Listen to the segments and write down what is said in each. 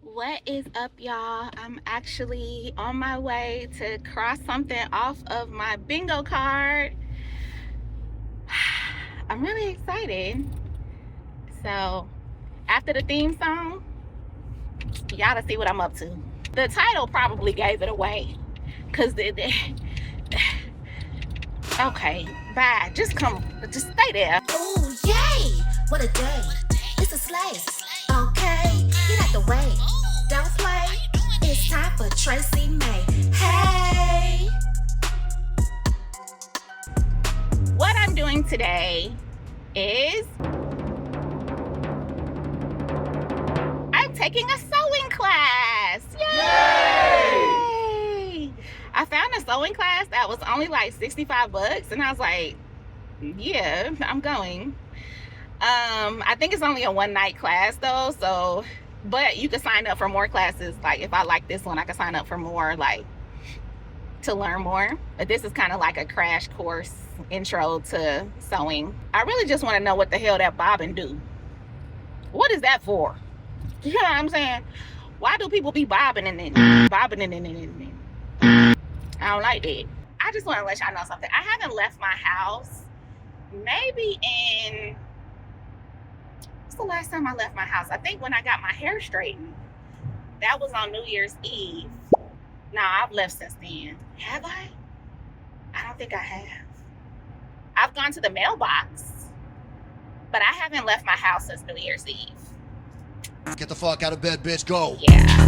What is up, y'all? I'm actually on my way to cross something off of my bingo card. I'm really excited. So after the theme song, y'all to see what I'm up to. The title probably gave it away, cause okay, bye. Just stay there. Oh yay! What a day! It's a sleigh. Okay, get out the way. Don't play. It's time for TracieMae. Hey! What I'm doing today is I'm taking a sewing class. Yay! I found a sewing class that was only like 65 bucks and I was like, yeah, I'm going. I think it's only a one-night class though, so but you can sign up for more classes. Like if I like this one, I can sign up for more, like to learn more. But this is kind of like a crash course intro to sewing. I really just want to know what the hell that bobbin do. What is that for? You know what I'm saying? Why do people be bobbing and then bobbing and then? I don't like that. I just want to let y'all know something. I haven't left my house maybe in, what's the last time I left my house? I think when I got my hair straightened. That was on New Year's Eve. Nah, I've left since then. Have I? I don't think I have. I've gone to the mailbox, but I haven't left my house since New Year's Eve. Get the fuck out of bed, bitch. Go. Yeah.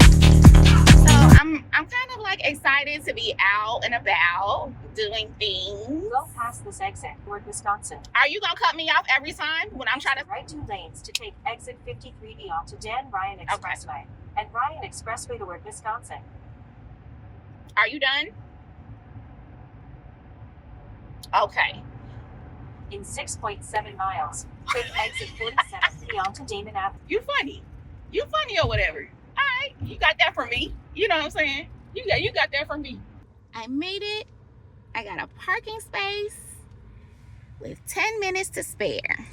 So I'm kind of like excited to be out and about doing things. Go past this exit toward Wisconsin. Are you gonna cut me off every time when I'm trying to? Right 2 lanes to take exit 53E onto Dan Ryan Expressway and Ryan Expressway toward Wisconsin. Are you done? Okay. In 6.7 miles, take exit 47E onto Damon Avenue. You funny or whatever. All right, you got that from me. You know what I'm saying? You got that from me. I made it. I got a parking space with 10 minutes to spare.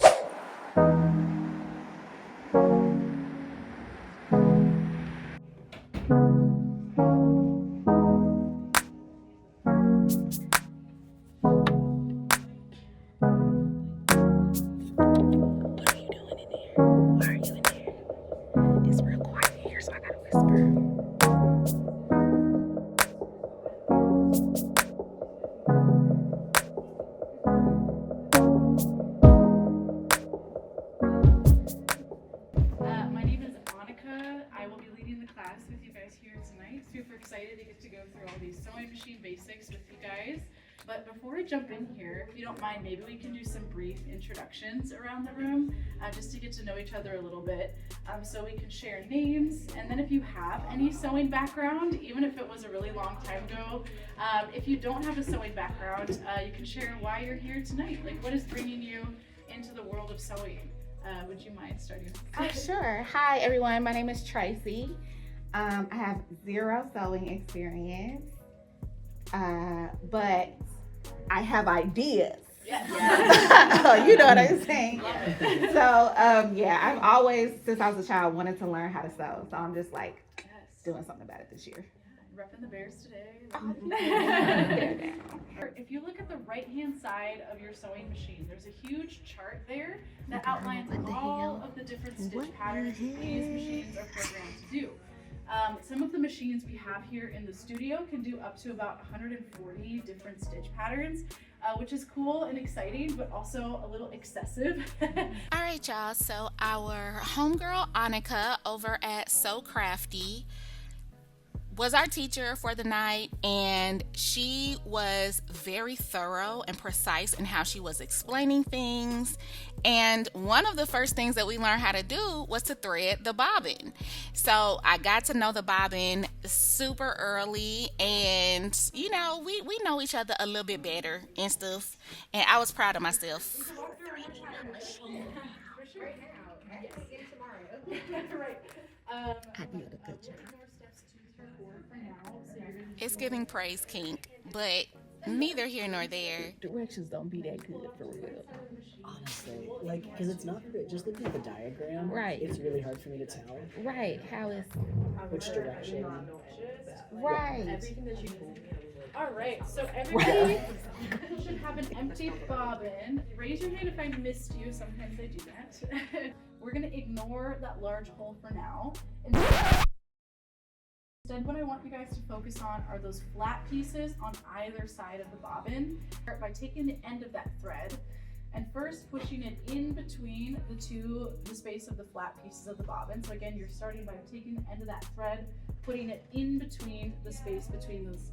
With you guys here tonight. Super excited to get to go through all these sewing machine basics with you guys. But before we jump in here, if you don't mind, maybe we can do some brief introductions around the room, just to get to know each other a little bit, so we can share names. And then if you have any sewing background, even if it was a really long time ago, if you don't have a sewing background, you can share why you're here tonight. Like, what is bringing you into the world of sewing? Would you mind starting? Sure. Hi, everyone. My name is Tracie. I have 0 sewing experience, but I have ideas. Yes. You know what I'm saying? Yes. So, yeah, I've always, since I was a child, wanted to learn how to sew. So I'm just like doing something about it this year. Yeah, repping the Bears today. Oh. If you look at the right-hand side of your sewing machine, there's a huge chart there that outlines all of the different stitch patterns these machines are programmed to do. Some of the machines we have here in the studio can do up to about 140 different stitch patterns, which is cool and exciting, but also a little excessive. All right, y'all. So our homegirl Annika over at So Crafty was our teacher for the night, and she was very thorough and precise in how she was explaining things. And one of the first things that we learned how to do was to thread the bobbin. So I got to know the bobbin super early, and you know, we know each other a little bit better and stuff, and I was proud of myself. I did a good job. It's giving praise kink, but neither here nor there. Directions don't be that good for real. say, like, because it's not just looking at the diagram. Right. It's really hard for me to tell Right. How is which direction. right? Everything that you told me. All right, so everybody should have an empty bobbin. Raise your hand if I missed you. Sometimes I do that. We're gonna ignore that large hole for now. Instead, what I want you guys to focus on are those flat pieces on either side of the bobbin. Start by taking the end of that thread and first pushing it in between the space of the flat pieces of the bobbin. So again, you're starting by taking the end of that thread, putting it in between the space between those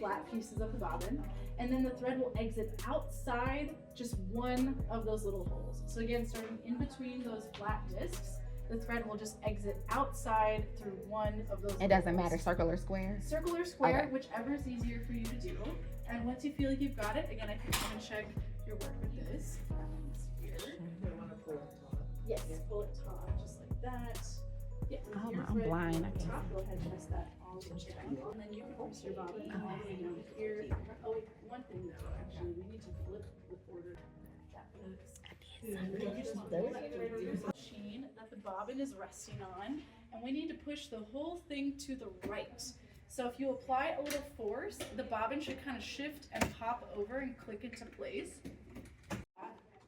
flat pieces of the bobbin, and then the thread will exit outside just one of those little holes. So again, starting in between those flat discs, the thread will just exit outside through one of those. It doesn't matter, circle or square? Circle or square, Okay. whichever is easier for you to do. And once you feel like you've got it, again, I can come and check your work with this. Here. Yes, pull it taut, just like that. Yeah, with Oh, your I'm thread blind, I pulled can't taut, go ahead and press that all the way down. And then you can press your bobbin all the way down here. Oh, wait, one thing though, actually, we need to flip the order that looks. You just want to pull that thread over the machine that the bobbin is resting on, and we need to push the whole thing to the right. So if you apply a little force, the bobbin should kind of shift and pop over and click into place.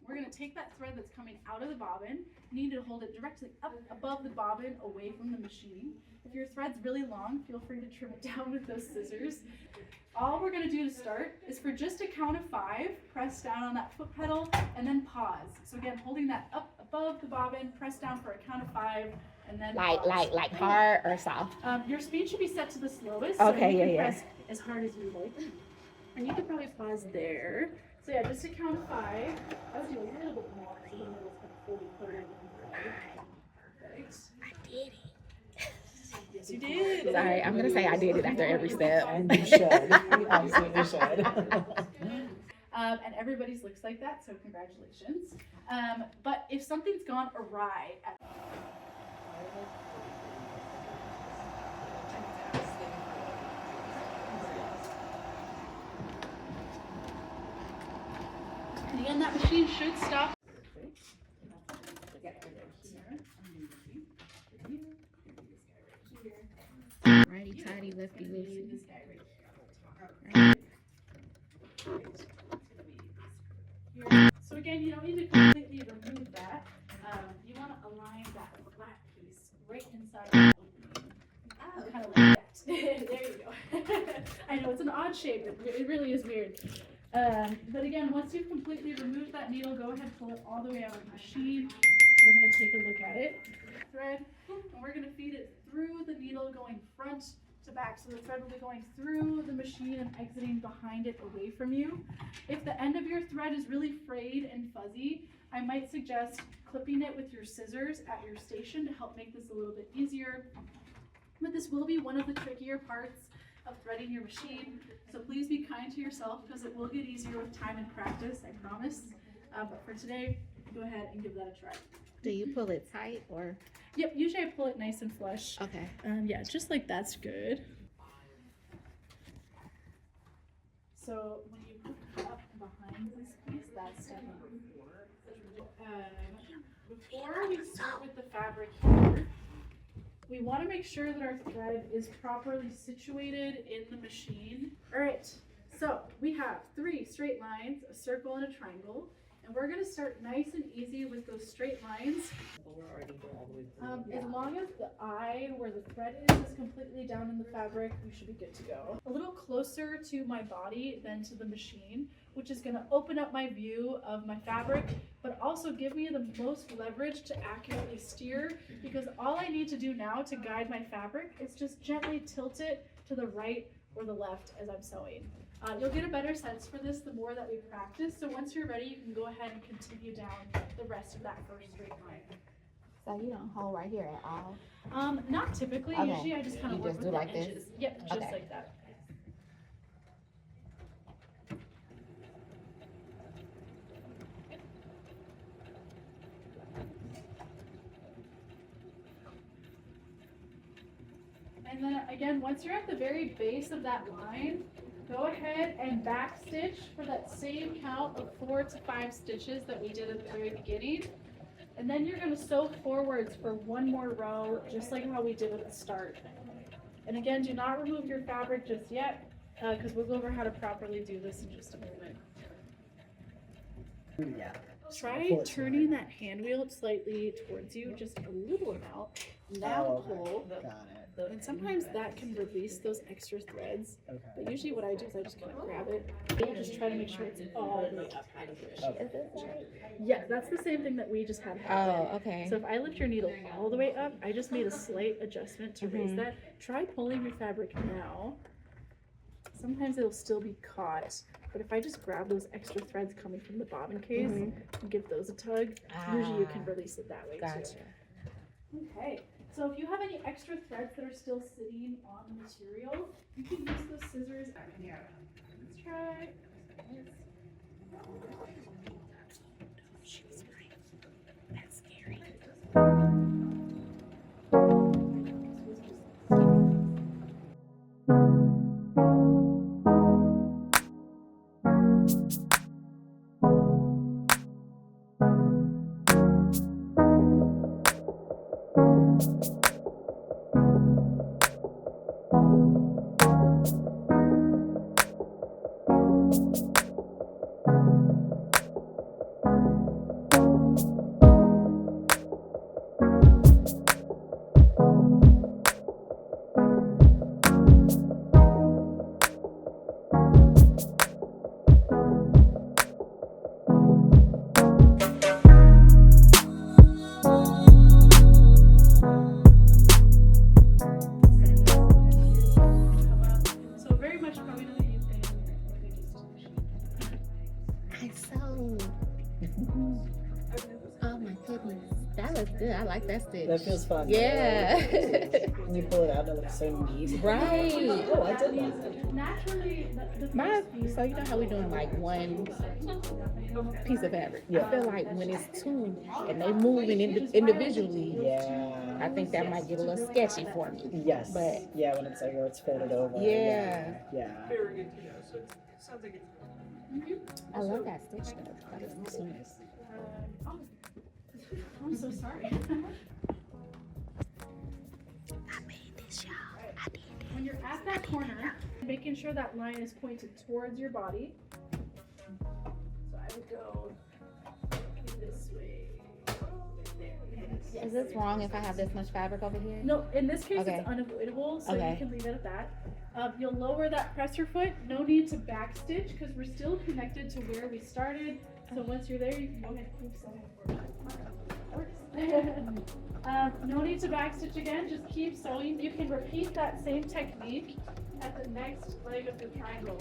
We're going to take that thread that's coming out of the bobbin. You need to hold it directly up above the bobbin, away from the machine. If your thread's really long, feel free to trim it down with those scissors. All we're going to do to start is for just a count of 5, press down on that foot pedal and then pause. So again, holding that up above the bobbin, press down for a count of 5 and then pause. Like hard or soft? Your speed should be set to the slowest. Okay, so you can yeah. press as hard as you like. And you could probably pause there. So yeah, just a count of 5. I would do a little bit more so the middle's kind of fully coated in thread. Perfect. I did it. Yes, you did. Sorry, I'm gonna say I did it after every step. And you should. You absolutely should. And everybody's looks like that, so congratulations. But if something's gone awry at and again, that machine should stop. Righty tighty, lefty loosey. So again, you don't need to completely remove that. You want to align that flat piece right inside the opening. Kind of like that. There you go. I know it's an odd shape. It really is weird. But again, once you've completely removed that needle, go ahead and pull it all the way out of the machine. We're going to take a look at it. Thread, and we're going to feed it through the needle going front to back. So the thread will be going through the machine and exiting behind it away from you. If the end of your thread is really frayed and fuzzy, I might suggest clipping it with your scissors at your station to help make this a little bit easier. But this will be one of the trickier parts of threading your machine. So please be kind to yourself because it will get easier with time and practice, I promise. But for today, go ahead and give that a try. Do you pull it tight or? Yep, usually I pull it nice and flush. Okay. Yeah, just like that's good. So when you put it up behind this piece, that's step number 4. Before we start with the fabric here, we want to make sure that our thread is properly situated in the machine. All right, so we have 3 straight lines, a circle and a triangle. And we're going to start nice and easy with those straight lines. As long as the eye where the thread is completely down in the fabric, you should be good to go. A little closer to my body than to the machine, which is going to open up my view of my fabric, but also give me the most leverage to accurately steer, because all I need to do now to guide my fabric is just gently tilt it to the right or the left as I'm sewing. You'll get a better sense for this the more that we practice. So once you're ready, you can go ahead and continue down the rest of that first straight line. So you don't hold right here at all? Not typically. Okay. Usually I just kind of You work just with do the like this? edges. Yep, just Okay. like that. And then again, once you're at the very base of that line, go ahead and back stitch for that same count of 4 to 5 stitches that we did at the very beginning. And then you're going to sew forwards for one more row, just like how we did at the start. And again, do not remove your fabric just yet, because we'll go over how to properly do this in just a moment. Yeah. Try turning that hand wheel slightly towards you, just a little amount. Now pull. Got it. And sometimes that can release those extra threads. Okay. But usually what I do is I just kind of grab it and just try to make sure it's all the way up out of there. Yeah, that's the same thing that we just had happen. Oh, okay. So if I lift your needle all the way up, I just made a slight adjustment to raise that. Try pulling your fabric now. Sometimes it'll still be caught, but if I just grab those extra threads coming from the bobbin case and give those a tug, usually you can release it that way too. Okay, so if you have any extra threads that are still sitting on the material, you can use those scissors. Let's try. That's scary. So very much probably not you thing. I sewed. Oh my goodness. That looks good. I like that stitch. That feels fun. Yeah. When you pull it out, it looks so neat. Right. Oh, I did that. Naturally, the My, so you know how we doing like one piece of fabric? Yeah. I feel like when it's two and they moving individually, Yeah. I think that might get a little sketchy for me. Yes. But yeah, when it's like where it's folded over. Yeah. Yeah. I love that stitch though. That is It's cute. nice. I'm so sorry. When you're at that corner, making sure that line is pointed towards your body. So I would go this way. There. Is this wrong if I have this much fabric over here? No, in this case Okay. it's unavoidable, so Okay. you can leave it at that. You'll lower that presser foot. No need to backstitch because we're still connected to where we started. So once you're there, you can go ahead and keep sewing. No need to backstitch again. Just keep sewing. You can repeat that same technique at the next leg of the triangle.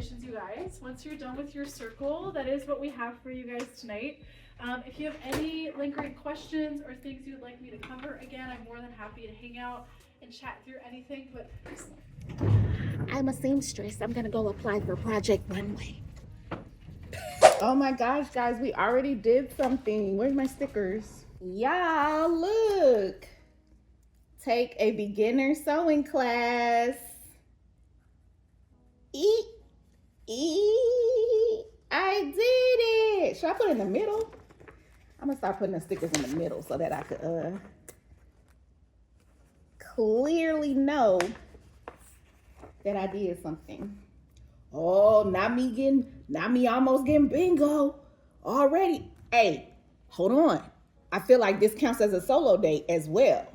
congratulations, you guys. Once you're done with your circle, that is what we have for you guys tonight. If you have any lingering questions or things you'd like me to cover, again, I'm more than happy to hang out and chat through anything. But I'm a seamstress. I'm gonna go apply for Project Runway. Oh my gosh, guys, we already did something. Where's my stickers? Y'all, look. Take a beginner sewing class. I did it. Should I put it in the middle? I'm gonna start putting the stickers in the middle so that I could clearly know that I did something. Oh, not me almost getting bingo already. Hey, hold on. I feel like this counts as a solo date as well.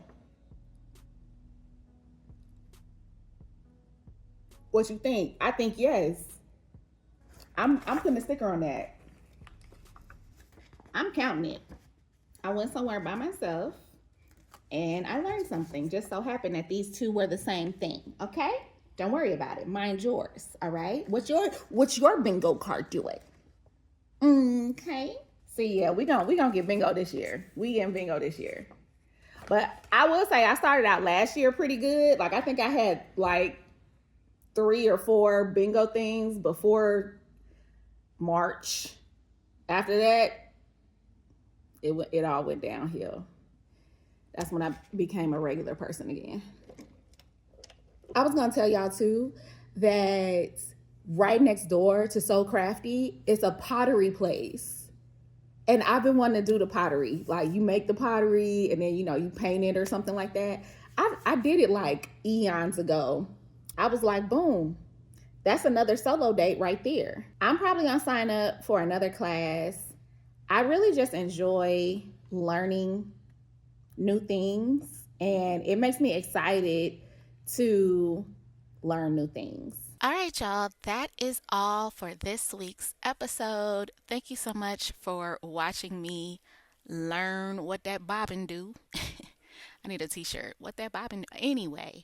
What you think? I think yes. I'm putting a sticker on that. I'm counting it. I went somewhere by myself and I learned something. Just so happened that these two were the same thing. Okay? Don't worry about it. Mind yours. All right? What's your bingo card doing? Okay. See, yeah, we gonna get bingo this year. We getting bingo this year. But I will say I started out last year pretty good. Like I think I had like 3 or 4 bingo things before March. After that, it all went downhill. That's when I became a regular person again. I was gonna tell y'all too that right next door to So Crafty is a pottery place. And I've been wanting to do the pottery. Like you make the pottery and then, you paint it or something like that. I did it like eons ago. I was like, boom, that's another solo date right there. I'm probably gonna sign up for another class. I really just enjoy learning new things and it makes me excited to learn new things. All right, y'all, that is all for this week's episode. Thank you so much for watching me learn what that bobbin do. I need a t-shirt. What that bobbin do. Anyway,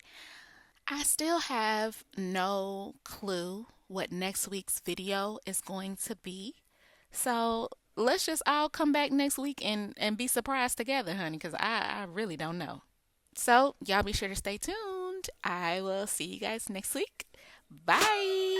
I still have no clue what next week's video is going to be. So let's just all come back next week and be surprised together, honey, because I really don't know. So y'all be sure to stay tuned. I will see you guys next week. Bye.